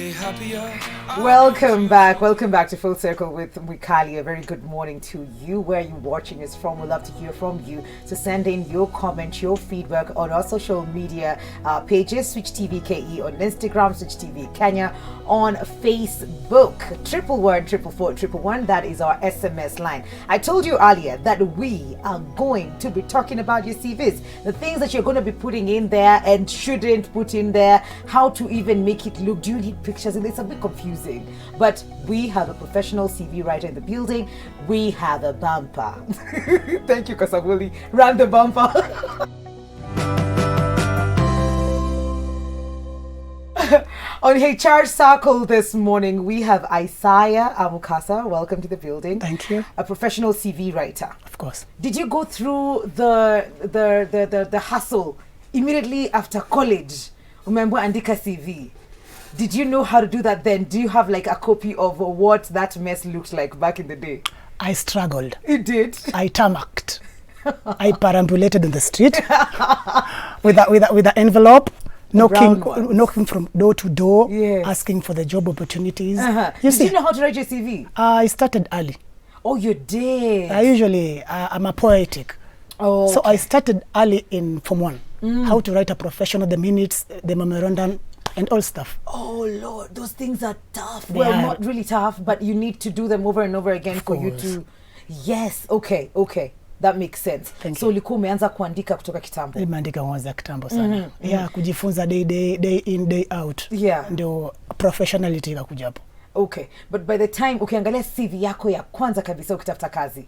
be happier. Welcome back to Full Circle with Mikali. A very good morning to you. Where you watching us from? We'd love to hear from you. So send in your comments, your feedback on our social media pages, Switch TV KE on Instagram, Switch TV Kenya on Facebook. 111-444-111. That is our SMS line. I told you earlier that we are going to be talking about your CVs, the things that you're going to be putting in there and shouldn't put in there, how to even make it look. Do you need pictures? And it's a bit confusing. But we have a professional CV writer in the building. We have a bumper. Thank you, Kasabuli. Run the bumper. On HR Circle this morning, we have Isaiah Amukasa. Welcome to the building. Thank you. A professional CV writer. Of course. Did you go through the hustle immediately after college? Remember Andika CV? Did you know how to do that then? Do you have like a copy of what that mess looked like back in the day? I struggled. You did? I tarmacked. I perambulated in the street with an envelope, knocking from door to door, yes, asking for the job opportunities. Did you know how to write your CV? I started early. Oh, you did? I'm a poetic. Oh, okay. So I started early in Form 1. How to write a professional, the minutes, the memorandum, and all stuff. Oh Lord, those things are tough. Well, not really tough, but you need to do them over and over again for you to. Yes, okay. That makes sense. So ulikuwa umeanza kuandika kutoka kitambo? Nimeandika kwanza kitambo sana. Yeah, kujifunza day in day out. Yeah. Ndio professionality ikakuja hapo. Okay, but by the time ukiangalia CV yako ya kwanza kabisa ukitafuta kazi,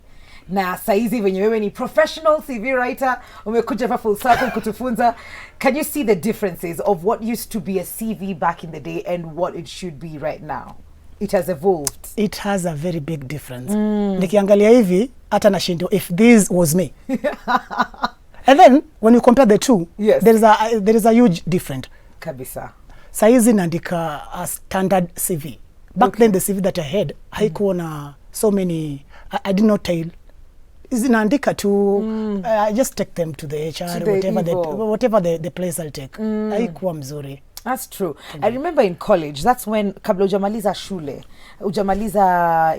na saizi venye wewe ni professional CV writer, umekuja hapa Full Circle kutufunza, can you see the differences of what used to be a CV back in the day and what it should be right now? It has evolved. It has a very big difference. Nikiangalia hivi hata nashindo if this was me. And then when you compare the two, yes, there is a huge difference. Kabisa. Saizi naandika a standard CV. Back then the CV that I had, haikuwa na so many, I did not tell. Zinaandika tu, I just take them to the HR, whatever the place I'll take. Haikuwa mzuri. That's true. I remember in college, that's when kabla ujamaliza shule, ujamaliza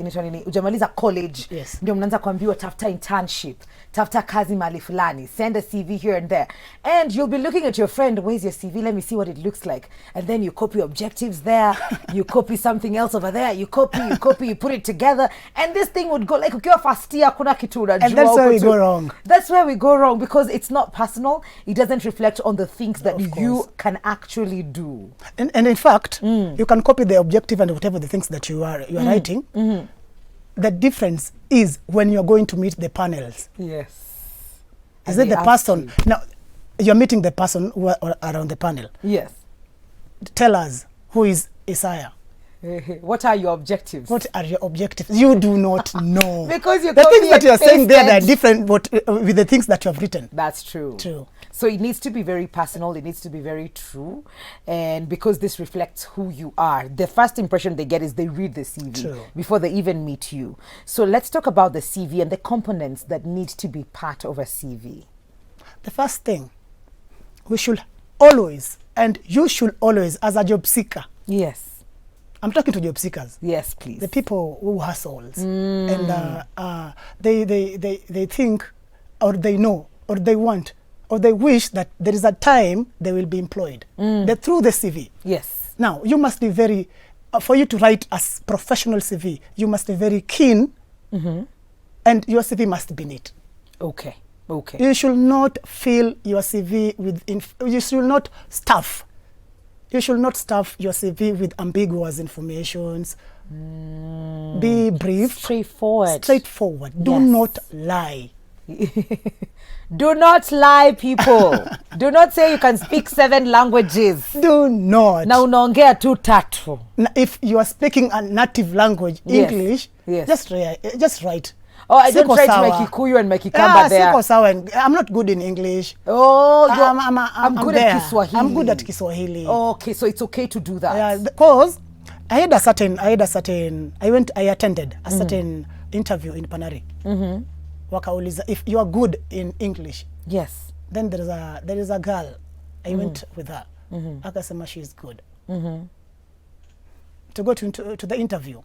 college, yes, ndio mnaanza kuambiwa tafuta internship, tafuta kazi mahali fulani, send a CV here and there. And you'll be looking at your friend, where's your CV? Let me see what it looks like. And then you copy objectives there, you copy something else over there, you copy, you put it together. And this thing would go like, ukiwa first year, kuna kitu unajua. And that's where we go wrong. That's where we go wrong because it's not personal. It doesn't reflect on the things that you can actually do. And in fact, you can copy the objective and whatever the things that you are writing. The difference is when you're going to meet the panels. Yes. Is it the person? Now, you're meeting the person who are around the panel. Yes. Tell us, who is Isaiah? What are your objectives? What are your objectives? You do not know. Because you the things that you are saying there, they are different with the things that you have written. That's true. True. So it needs to be very personal. It needs to be very true. And because this reflects who you are, the first impression they get is they read the CV before they even meet you. So let's talk about the CV and the components that need to be part of a CV. The first thing, we should always, and you should always, as a job seeker. Yes. I'm talking to job seekers. Yes, please. The people who hustles. And they think, or they know, or they want, or they wish that there is a time they will be employed. Through the CV. Yes. Now, you must be very, for you to write a professional CV, you must be very keen, and your CV must be neat. Okay. You should not fill your CV with, you should not stuff. You should not stuff your CV with ambiguous informations. Be brief. Straightforward. Do not lie. Do not lie, people. Do not say you can speak 7 languages. Do not. Na unaongea tu tatu. If you are speaking a native language, English, just write. Oh, I don't write my Kikuyu and my Kikamba there. I'm not good in English. Oh, I'm good at Kiswahili. I'm good at Kiswahili. Okay, so it's okay to do that. Yeah, because I attended a certain interview in Panari. Wakauliza, if you are good in English. Yes. Then there is a girl. I went with her. Akasema she is good. to go to the interview.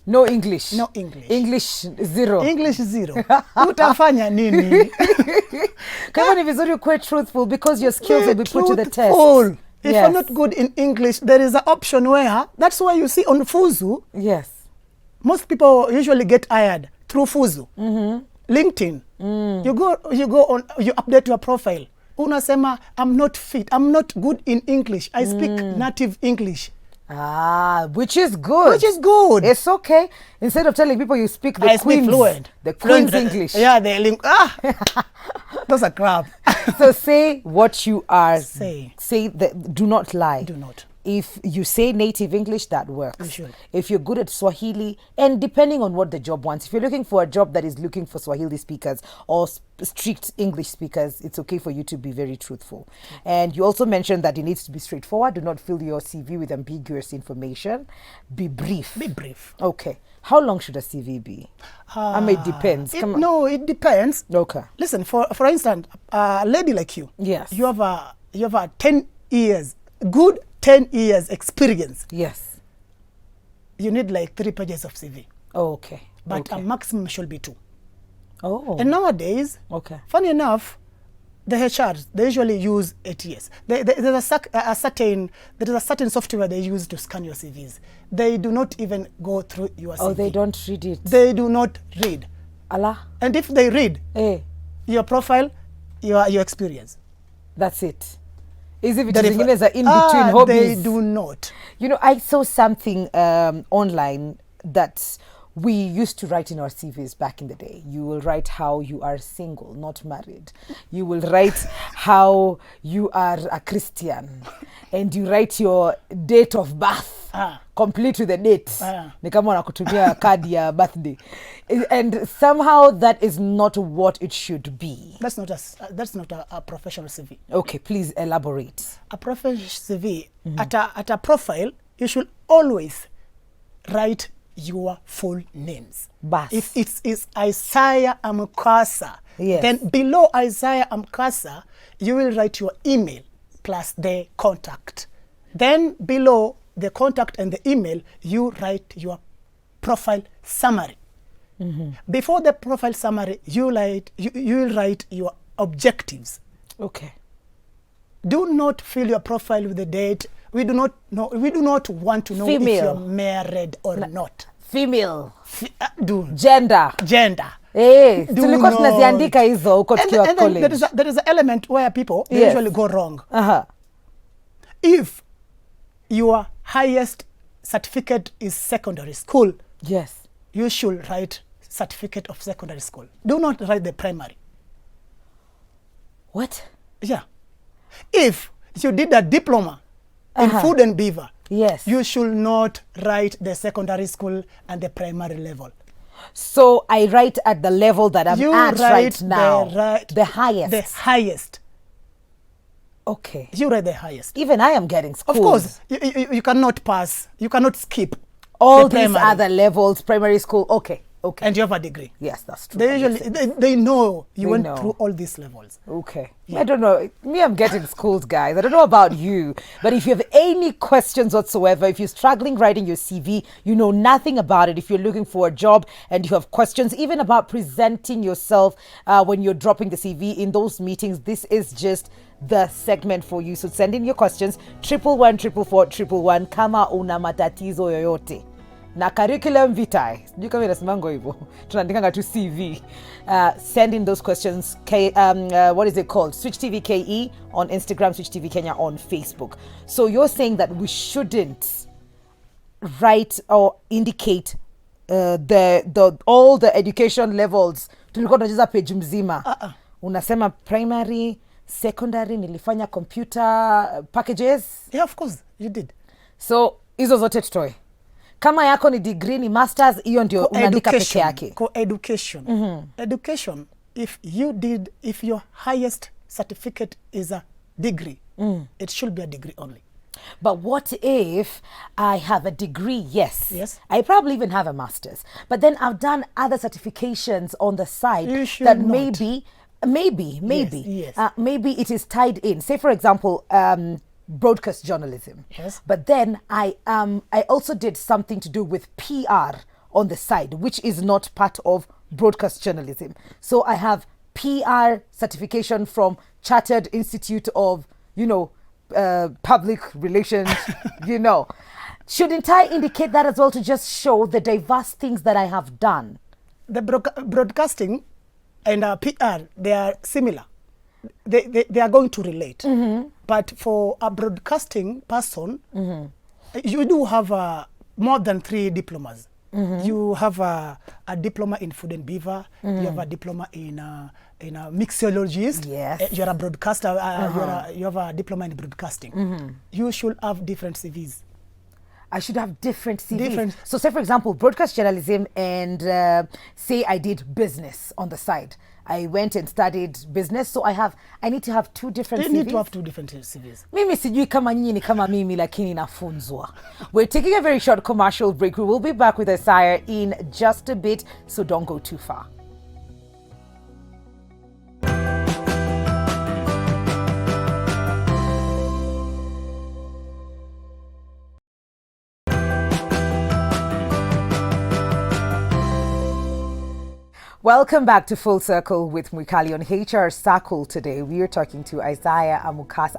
No English. No English. English zero. English zero. Utafanya nini? Kama ni vizuri ukuwe truthful because your skills will be put to the test. Truthful. If you're not good in English, there is an option where, that's why you see on Fuzu, yes, most people usually get hired through Fuzu. LinkedIn. You go on, you update your profile. Unasema, I'm not fit, I'm not good in English. I speak native English. Which is good. Which is good. It's okay. Instead of telling people you speak the Queen's fluent. The Queen's English. Yeah, those are crap. So say what you are. Say that. Do not lie. Do not. If you say native English, that works. You should. If you're good at Swahili, and depending on what the job wants, if you're looking for a job that is looking for Swahili speakers or strict English speakers, it's okay for you to be very truthful. And you also mentioned that it needs to be straightforward. Do not fill your CV with ambiguous information. Be brief. Be brief. Okay. How long should a CV be? I mean, it depends. It depends. Okay. Listen, for instance, a lady like you. Yes. You have a 10 years, good 10 years experience. Yes. You need like 3 pages of CV. Oh, okay. But a maximum should be 2. Oh. And nowadays, funny enough, the HRs, they usually use ATS. There is a certain software they use to scan your CVs. They do not even go through your CV. Oh, they don't read it. They do not read. Allah. And if they read your profile, your experience. That's it. Is it because in between hobbies? They do not. You know, I saw something online that we used to write in our CVs back in the day. You will write how you are single, not married. You will write how you are a Christian. And you write your date of birth, complete with the date. Ni kama unakutumia kadi ya birthday. And somehow that is not what it should be. That's not a professional CV. Okay, please elaborate. A professional CV, at a profile, you should always write your full names. Bas. If it's Isaiah Amkasa, yes, then below Isaiah Amkasa, you will write your email plus the contact. Then below the contact and the email, you write your profile summary. Before the profile summary, you will write your objectives. Okay. Do not fill your profile with the date. We do not want to know if you're married or not. Female. Gender. Tulikuwa tunaziandika hizo huko tukiwa college. There is an element where people usually go wrong. If your highest certificate is secondary school, yes, you should write certificate of secondary school. Do not write the primary. What? Yeah. If you did a diploma in food and beaver, yes, you should not write the secondary school and the primary level. So I write at the level that I'm at right now. The highest. The highest. Okay. You write the highest. Even I am getting schools. Of course, you cannot pass. You cannot skip all these other levels, primary school. Okay. And you have a degree. Yes, that's true. They usually they know you went through all these levels. Okay. Yeah. I don't know. Me, I'm getting schools, guys. I don't know about you, but if you have any questions whatsoever, if you're struggling writing your CV, you know nothing about it, if you're looking for a job and you have questions, even about presenting yourself when you're dropping the CV in those meetings, this is just the segment for you. So send in your questions, 111 kama una matatizo yoyote na curriculum vitae, sijui kama inasemango hivyo, tunaandikanga tu CV. Send in those questions. What is it called? Switch TV KE on Instagram, Switch TV Kenya on Facebook. So you're saying that we shouldn't write or indicate all the education levels. Tulikuwa tunacheza page mzima. Unasema primary, secondary, nilifanya computer packages. Yeah, of course, you did. So hizo zote tutoe. Kama yako ni degree, ni masters, hiyo ndio unaandika peke yake. Co-education. Education, if your highest certificate is a degree, it should be a degree only. But what if I have a degree? Yes. I probably even have a master's. But then I've done other certifications on the side that maybe Yes. maybe it is tied in. Say, for example, broadcast journalism. Yes. But then I also did something to do with PR on the side, which is not part of broadcast journalism. So I have PR certification from Chartered Institute of, public relations, Shouldn't I indicate that as well to just show the diverse things that I have done? The broadcasting and PR, they are similar. They are going to relate. But for a broadcasting person, you do have more than 3 diplomas. You have a diploma in food and beaver. You have a diploma in a mixologist. Yes. You're a broadcaster. You have a diploma in broadcasting. You should have different CVs. I should have different CVs. So say, for example, broadcast journalism and say I did business on the side. I went and studied business, so I need to have 2 different CVs. You need to have 2 different CVs. Mimi sijui kama nyinyi ni kama mimi lakini nafunzwa. We're taking a very short commercial break. We will be back with Isaiah in just a bit, so don't go too far. Welcome back to Full Circle with Mwikali on HR Circle. Today we are talking to Isaiah Amukasa.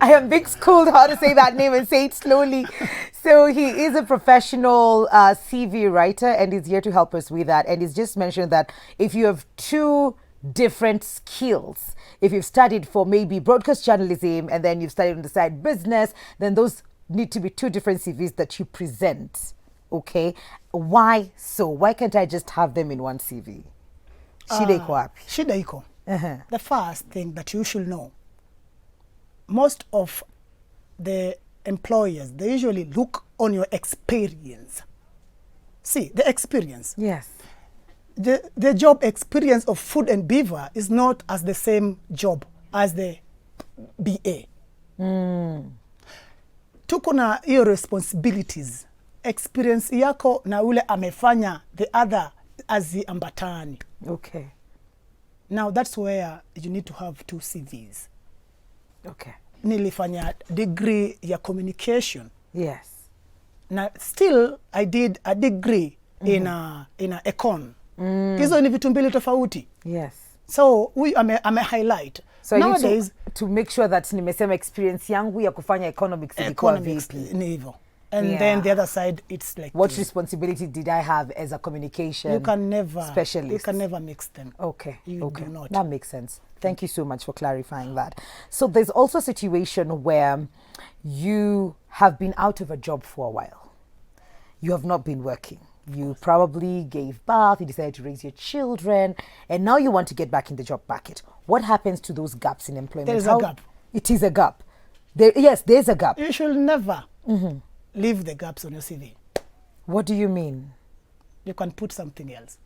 I am being schooled how to say that name and say it slowly. So he is a professional CV writer and he's here to help us with that. And he's just mentioned that if you have 2 different skills, if you've studied for maybe broadcast journalism and then you've studied on the side business, then those need to be 2 different CVs that you present. Okay, why so? Why can't I just have them in one CV? Shida iko wapi? Shida iko. The first thing that you should know, most of the employers, they usually look on your experience. See, the experience. Yes. The job experience of food and beaver is not as the same job as the BA. Tuko na hiyo responsibilities. Experience yako na ule amefanya the other haziambatani. Okay. Now that's where you need to have 2 CVs. Okay. Nilifanya degree ya communication. Yes. Na still I did a degree in a econ. Hizo ni vitu mbili tofauti. Yes. So we ame highlight. So nowadays to make sure that nimesema experience yangu ya kufanya economics ni hivyo. And then the other side, it's like what responsibility did I have as a communication specialist? You can never mix them. Okay. You do not. That makes sense. Thank you so much for clarifying that. So there's also a situation where you have been out of a job for a while. You have not been working. You probably gave birth, you decided to raise your children, and now you want to get back in the job market. What happens to those gaps in employment? There's a gap. It is a gap. There's a gap. You should never leave the gaps on your CV. What do you mean? You can put something else.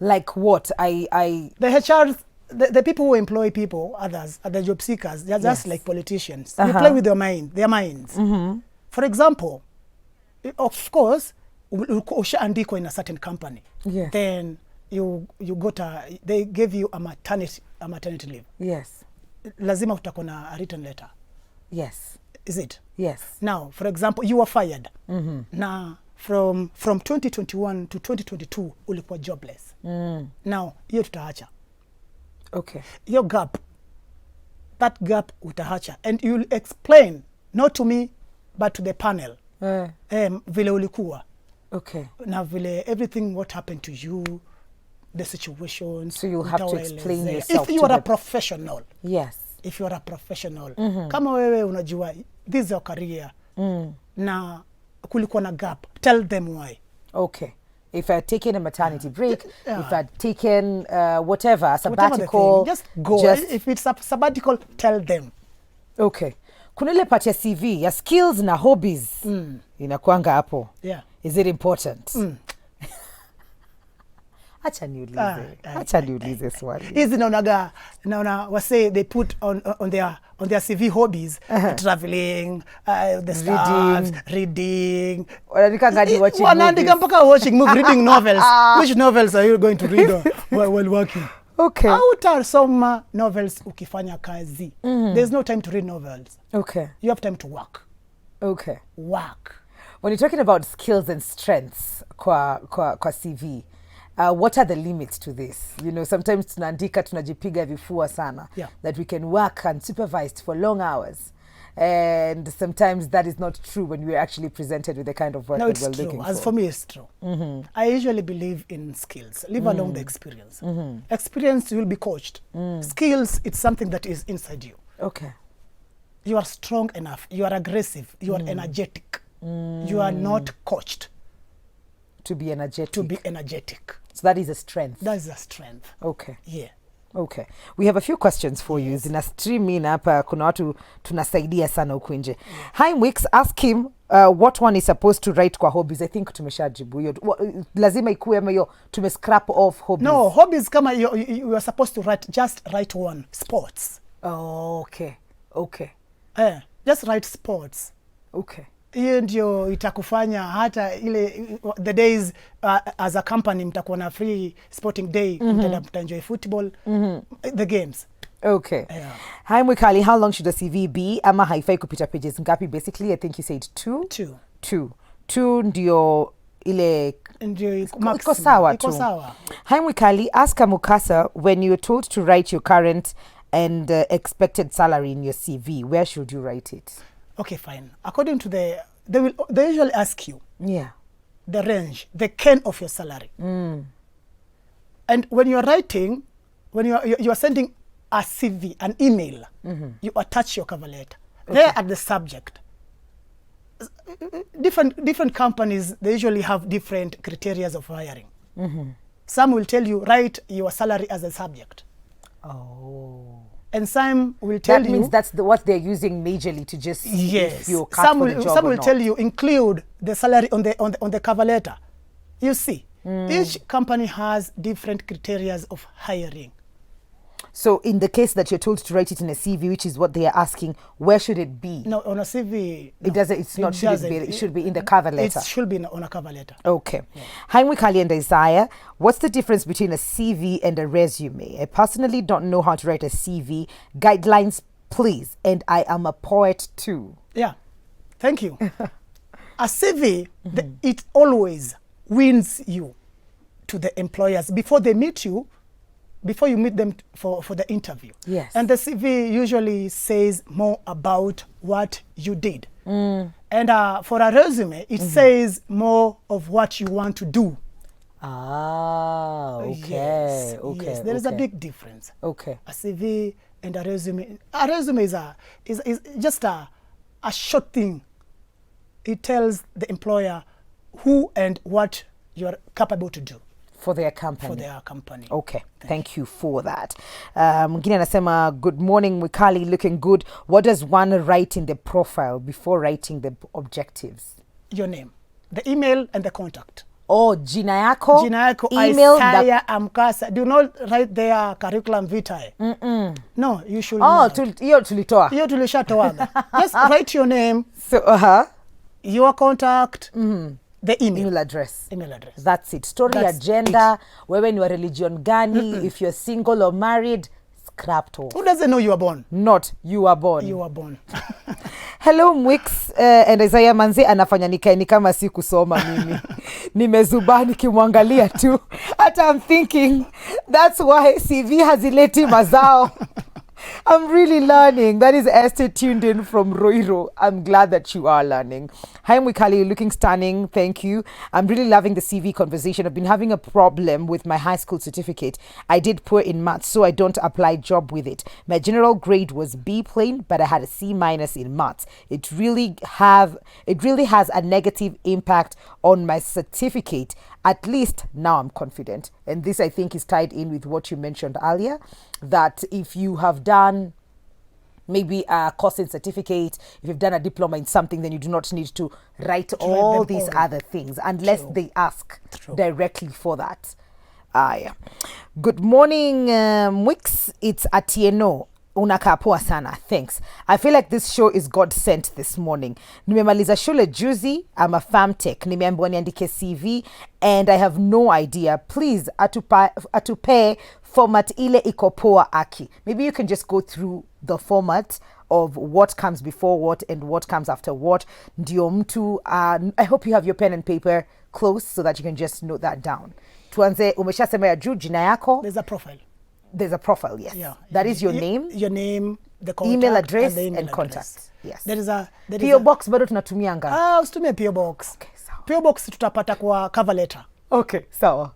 Like what? The HRs, the people who employ people, others, are the job seekers. They're just like politicians. You play with their minds. For example, of course, ushaandikwa in a certain company. Yes. Then they give you a maternity leave. Yes. Lazima utakuwa na a written letter. Yes. Is it? Yes. Now, for example, you were fired. Now, from 2021 to 2022, ulikuwa jobless. Now, hiyo tutaacha. Okay. Your gap, that gap utaacha. And you'll explain, not to me, but to the panel. Vile ulikuwa. Okay. Now, vile everything what happened to you, the situation. So you'll have to explain yourself. If you are a professional. Yes. If you are a professional. Kama wewe unajua, this is your career. Na kulikuwa na gap. Tell them why. Okay. If I'd taken a maternity break, if I'd taken whatever, a sabbatical. Just go. If it's a sabbatical, tell them. Okay. Kuna ile part ya CV, ya skills na hobbies. Inakuanga hapo. Yeah. Is it important? Acha niulize swali. Hizi naona wase they put on their CV hobbies, traveling, the stuff, reading. Watching wanaandika mpaka watching movie, reading novels. Which novels are you going to read while working? Okay. Hautasoma novels ukifanya kazi. There's no time to read novels. Okay. You have time to work. Okay. Work. When you're talking about skills and strengths kwa CV, what are the limits to this? You know, sometimes tunaandika tunajipiga vifua sana. Yeah. That we can work unsupervised for long hours. And sometimes that is not true when we're actually presented with the kind of work No, that it's we're true. looking for. As for me, it's true. I usually believe in skills, leave alone the experience. Experience will be coached. Skills, it's something that is inside you. Okay. You are strong enough. You are aggressive. You are energetic. You are not coached To be energetic. to be energetic. So that is a strength. That is a strength. Okay. Yeah. Okay. We have a few questions for you. Zina stream in hapa, kuna watu tunasaidia sana huku nje. Hi Wix, ask him what one is supposed to write kwa hobbies. I think tumeshajibu hiyo. Lazima ikuwe ama hiyo scrap off hobbies. No, hobbies kama you are supposed to just write one. Sports. Oh, okay. Okay. Just write sports. Okay. Hiyo ndio itakufanya hata ile the days as a company mtakuwa na free sporting day, mtaenjoy football, the games. Okay. Yeah. Hi Mwikali, how long should a CV be? Ama haifai kupita pages ngapi? Basically, I think you said two. Two ndio ile Ndio iko sawa tu. Hi Mwikali, ask Mukasa when you're told to write your current and expected salary in your CV, where should you write it? Okay, fine. According to they usually ask you the range, the can of your salary. And when you are writing, when you are sending a CV, an email, you attach your cover letter. Okay. There at the subject. Different companies, they usually have different criteria of hiring. Some will tell you write your salary as a subject. Oh. And some will tell you... That means that's what they're using majorly to just see if you're cut some for will, the job some or will not. tell you include the salary on the cover letter. You see, each company has different criteria of hiring. So in the case that you're told to write it in a CV, which is what they are asking, where should it be? No, on a CV... It doesn't, it's not, it should be in the cover letter. It should be on a cover letter. Okay. Hi, Mwikali and Isaiah. What's the difference between a CV and a resume? I personally don't know how to write a CV. Guidelines, please. And I am a poet too. Yeah. Thank you. A CV, it always wins you to the employers before they meet you, before you meet them for the interview. Yes. And the CV usually says more about what you did. And for a resume, it says more of what you want to do. Ah, okay. Yes, Okay. yes. There is a big difference. Okay. A CV and a resume. A resume is just a short thing. It tells the employer who and what you're capable to do. For their company. For their company. Okay, thank you for that. Mwingine anasema, good morning Mwikali, looking good. What does one write in the profile before writing the objectives? Your name, the email and the contact. Oh, jina yako, email, Isaiah Amkasa. Do not write their curriculum vitae. No, you should not. Hiyo tulitoa. Hiyo tulishatoaga. Just write your name, So, your contact, the email address. Email address. That's it. Story, That's agenda, wewe ni wa religion gani, if you're single or married, scrapped off. Who doesn't know you are born? Not you are born. You are born. Hello Mwix and Isaiah Manzi anafanya nikae ni kama si kusoma mimi. Nimezubaa nikimwangalia tu. Hata I'm thinking that's why CV hazileti mazao. I'm really learning. That is Esther tuned in from Roiro. I'm glad that you are learning. Hi Mwikali, you're looking stunning. Thank you. I'm really loving the CV conversation. I've been having a problem with my high school certificate. I did poor in maths, so I don't apply job with it. My general grade was B plain, but I had a C- in maths. It really has a negative impact on my certificate. At least now I'm confident. And this, I think, is tied in with what you mentioned earlier, that if you have done maybe a course and certificate, if you've done a diploma in something, then you do not need to write all these other things unless they ask directly for that. Yeah. Good morning, Mwix. It's Atieno. Unakaa poa sana. Thanks. I feel like this show is God sent this morning. Nimemaliza shule juzi. I'm a farm tech. Nimeambiwa niandike CV and I have no idea. Please, atupe format ile iko poa aki. Maybe you can just go through the format of what comes before what and what comes after what. Ndio mtu, I hope you have your pen and paper close so that you can just note that down. Tuanze, umeshasema ya juu jina yako. There's a profile. There's a profile, yes. Yeah. That is your name. Your name, the contact, email address and, the email and address. contact. Yes. There PO box bado tunatumianga. Usitumie PO box. Okay, sawa. PO box tutapata kwa cover letter. Okay, sawa.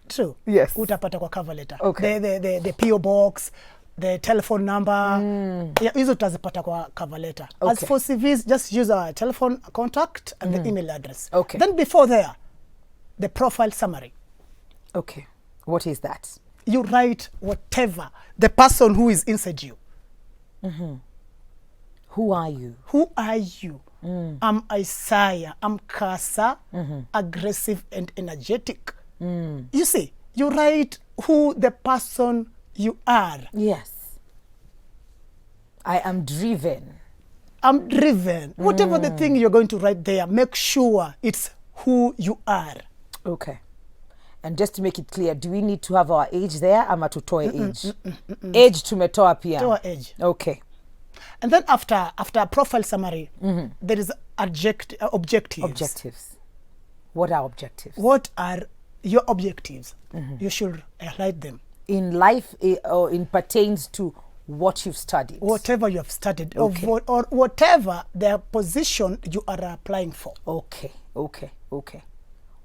True. Yes. Utapata kwa cover letter. Okay. The PO box, the telephone number. Yeah, hizo tutazipata kwa cover letter. Okay. As for CVs, just use our telephone contact and the email address. Okay. Then before there, the profile summary. Okay. What is that? You write whatever the person who is inside you. Who are you? Who are you? I'm Isaiah. I'm Kasa, aggressive and energetic. You see, you write who the person you are. Yes. I am driven. I'm driven. Whatever the thing you're going to write there, make sure it's who you are. Okay. And just to make it clear, do we need to have our age there? Ama tutoe age? Age tumetoa pia. Toa age. Okay. And then after profile summary, there is objectives. Objectives. What are objectives? What are your objectives? You should highlight them. In life, or in pertains to what you've studied. Whatever you have studied, Okay. or whatever the position you are applying for. Okay.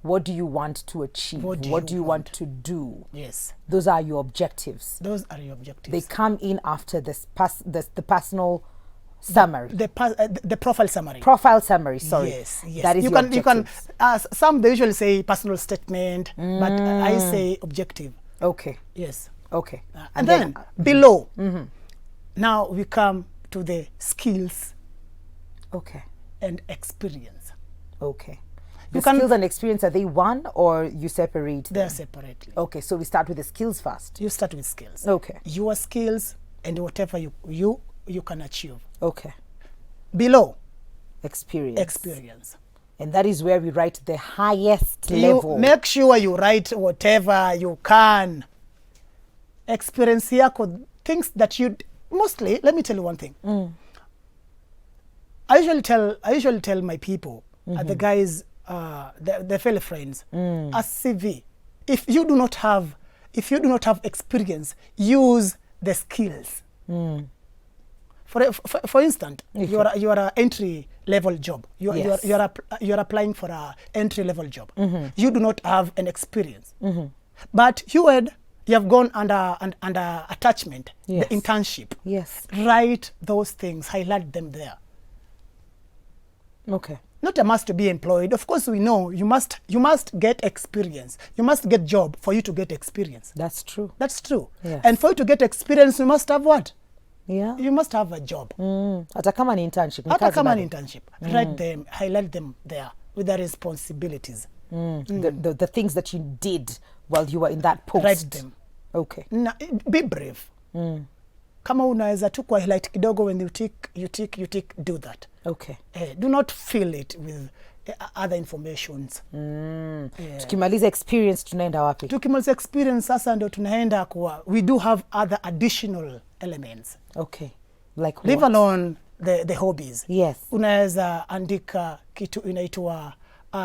What do you want to achieve? What do you you want to do? Yes. Those are your objectives. Those are your objectives. They come in after the personal summary. The profile summary. Profile summary, sorry. Yes. That is you your can objectives. some they usually say personal statement, but I say objective. Okay. Yes. Okay. And then below, now we come to the skills Okay. and experience. Okay. You The can- skills and experience, are they one or you separate They are them? separately. Okay, so we start with the skills first. You start with skills. Okay. Your skills and whatever you can achieve. Okay. Below, Experience. experience. And that is where we write the highest You level. make sure you write whatever you can. Experience yako, things that you mostly. Let me tell you one thing. I usually tell my people, the guys, the fellow friends, a CV. If you do not have experience, use the skills. For instance, Okay. you are an entry level job. Yes. You are applying for a entry level job. You do not have an experience, but you have gone under attachment, Yes. the internship. Yes. Write those things, highlight them there. Okay. Not a must to be employed. Of course, we know you must get experience. You must get job for you to get experience. That's true. That's true. Yes. And for you to get experience, you must have what? Yeah. You must have a job. Hata kama ni internship. ni Hata kazi kama bado. an internship, write them, highlight them there with the responsibilities. The things that you did while you were in that post. Write them. Okay. Be brave. Kama unaweza tu kwa highlight kidogo, when you tick, do that. Okay. Do not fill it with other informations. Tukimaliza experience tunaenda wapi? Tukimaliza experience sasa ndo tunaenda kwa, we do have other additional elements. Okay. Like Leave what? alone the hobbies. Yes. Unaweza andika kitu inaitwa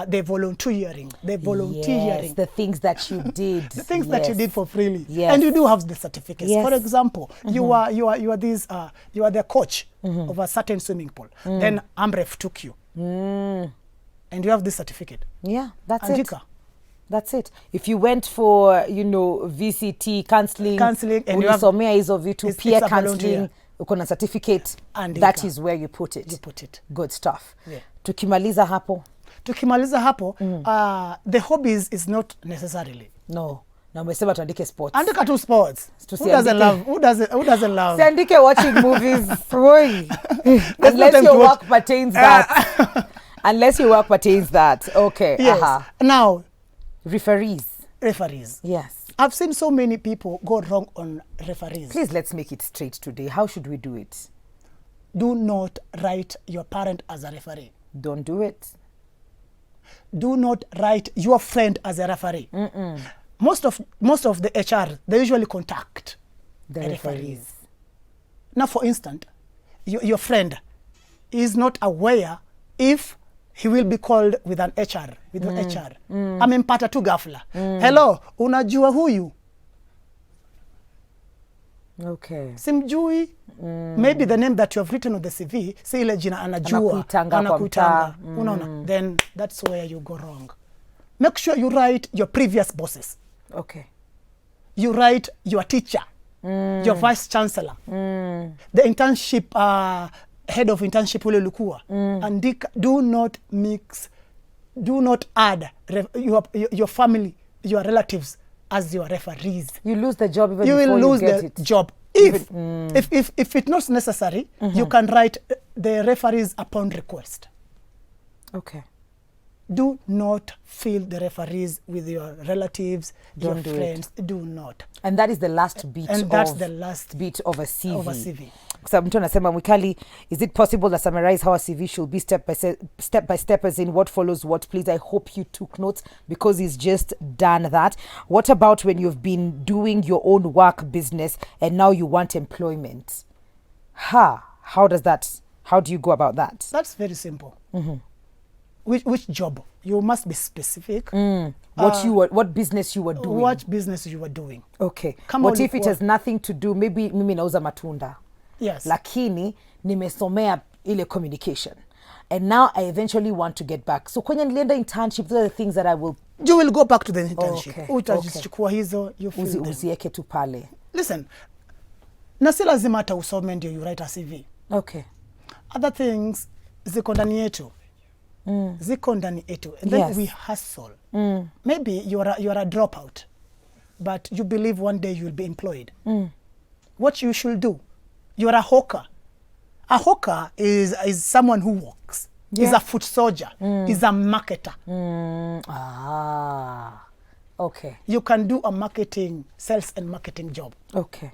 the volunteering. Yes, the things that you did. The things that you Yes. did for freely. Yes. And you do have the certificates. Yes. For example, you are the coach of a certain swimming pool. Then AMREF took you. And you have this certificate. Yeah, that's Andika. it. That's it. If you went for, VCT counseling And you have, ulisomea hizo vitu, it's peer a counseling, volunteer. uko na certificate, Andika. that is where you put it. You put it. Good stuff. Yeah. Tukimaliza hapo, Tukimaliza hapo, the hobbies is not necessarily. no. Na umesema tuandike sports. Andika tu sports. Who Tusiandike- doesn't love? Who doesn't love? Siandike watching movies. Boy. not Unless time your to watch. work pertains that. Unless your work pertains that. Okay. Yes. Now, Referees. referees. Yes. I've seen so many people go wrong on referees. Please, let's make it straight today. How should we do it? Do not write your parent as a referee. Don't do it. Do not write your friend as a referee. most of the HR, they usually contact The the referees. referees. Now, for instance, your friend is not aware if he will be called with an HR, with the HR. Amempata tu ghafla. Hello, unajua huyu? Okay. Simjui. Maybe the name that you have written on the CV, si ile jina anajua. Anakuitanga kwa mtaa. Unaona? Then that's where you go wrong. Make sure you write your previous bosses. Okay. You write your teacher, your vice chancellor, the internship head of internship ule ulikuwa. Andika, do not mix, do not add your family, your relatives as your referees. You lose the job even You before will lose you get the it. job. If it's not necessary, you can write the referees upon request. Okay. Do not fill the referees with your relatives, Don't your do friends. Do not. And that is the last bit And that's the last bit of a CV. of a CV. So mtu anasema Mwikali, is it possible to summarize how a CV should be step by step as in what follows what? Please, I hope you took notes because he's just done that. What about when you've been doing your own work business and now you want employment? How do you go about that? That's very simple. Which job? You must be specific. What business you were doing? What business you were doing. Okay. Kama What if it ulikuwa- has nothing to do, maybe mimi nauza matunda. Yes. Lakini nimesomea ile communication. And now I eventually want to get back. So kwenye nilienda internship, those are the things that I will You will go back to the internship. Okay, Utazichukua hizo, you fill them. uzieke tu pale. Listen, na si lazima hata usome ndio you write a CV. Okay. Other things ziko ndani yetu. Ziko ndani yetu. And then Yes. we hustle. Maybe you are a dropout, but you believe one day you will be employed. What you should do, you are a hawker. A hawker is someone who walks. Yeah. Is a foot soldier. Is a marketer. Okay. You can do a sales and marketing job. Okay.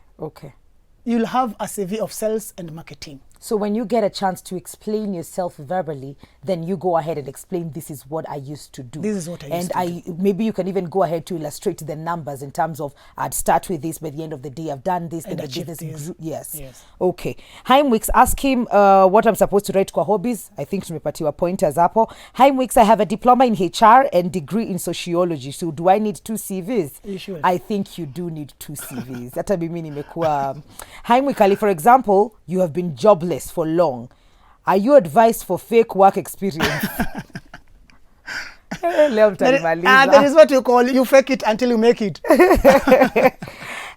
You'll have a CV of sales and marketing. So when you get a chance to explain yourself verbally, then you go ahead and explain, this is what I used to do. This is what I used to do. Maybe you can even go ahead to illustrate the numbers in terms of, I'd start with this, by the end of the day, I've done this, And then the achieve business this. grew. Yes. Yes. Okay. Heimwix, ask him what I'm supposed to write kwa hobbies. I think tumepatiwa pointers hapo. Heimwix, I have a diploma in HR and degree in sociology. So do I need 2 CVs? You should. I think you do need 2 CVs. Hata mimi nimekuwa. Heimwikali, for example, you have been jobless for long. Are you advised for fake work experience? Leo mtanimaliza. That is what you call, you fake it until you make it.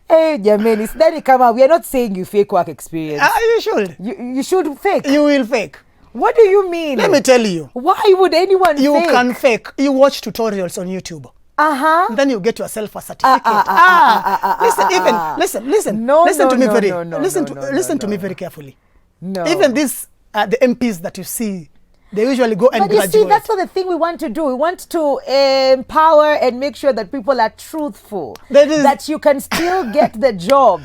Hey, jameni, sidhani kama, we are not saying you fake work experience. You should. You should fake. You will fake. What do you mean? Let me tell you. Why would anyone You fake? can fake. You watch tutorials on YouTube. Then you get yourself a certificate. Listen. No, listen to me no, very. no, no, listen no, to no, listen no, to me no. very carefully. No. Even this, the MPs that you see, they usually go and But you graduate. see, that's not the thing we want to do. We want to empower and make sure that people are truthful. That you can still get the job.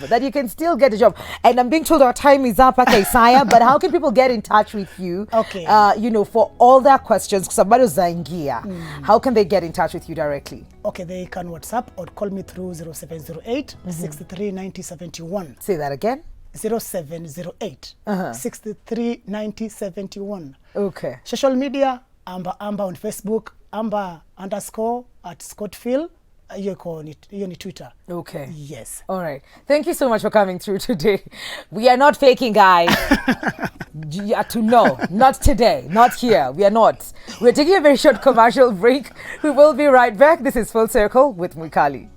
And I'm being told our time is up, Isaiah. But how can people get in touch with you? Okay. For all their questions. How can they get in touch with you directly? Okay, they can WhatsApp or call me through 0708 63 90 71. Say that again. 0708 63 90 71. Okay. Social media, Amba on Facebook, Amba_@Scottphil. Hiyo ni Twitter. Okay. Yes. All right. Thank you so much for coming through today. We are not faking, guys. You have to know. Not today. Not here. We are not. We're taking a very short commercial break. We will be right back. This is Full Circle with Mwikali.